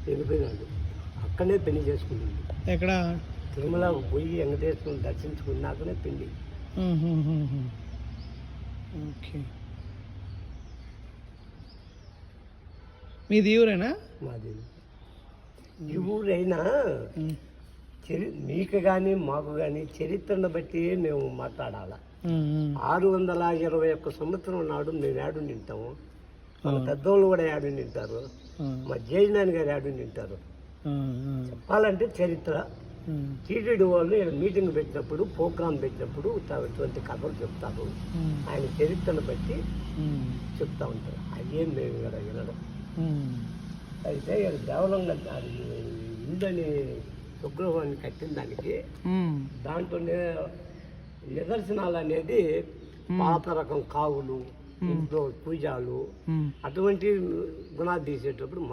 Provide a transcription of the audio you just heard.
వెళ్ళిపోయినాడు. అక్కడనే పెళ్లి చేసుకుంటుంది. ఎక్కడ? తిరుమల పోయి వెంకటేశ్వరుని దర్శించుకున్నాకనే పెళ్లి. ఓకే. మీది ఊరేనా? మాది ఈ ఊరైనా మీకు కానీ మాకు కానీ చరిత్రను బట్టి మేము మాట్లాడాలి. 621 సంవత్సరం నాడు మేము ఏడు నింటాము, మన పెద్దోళ్ళు కూడా ఏడు నింటారు, మా జయనాని గారు ఏడు నింటారు. చెప్పాలంటే చరిత్ర. టీటీడీ వాళ్ళు మీటింగ్ పెట్టినప్పుడు, ప్రోగ్రాం పెట్టినప్పుడు అటువంటి కథలు చెప్తారు. ఆయన చరిత్రను బట్టి చెప్తా ఉంటారు. అయ్యేం మేము ఇక్కడ వినడం. అయితే దేవలంగా ఇందని స్వగృహాన్ని కట్టిన దానికి దాంట్లోనే నిదర్శనాలు అనేది పాత రకం కావులు, ఇంట్లో పూజలు, అటువంటి గుణాలు తీసేటప్పుడు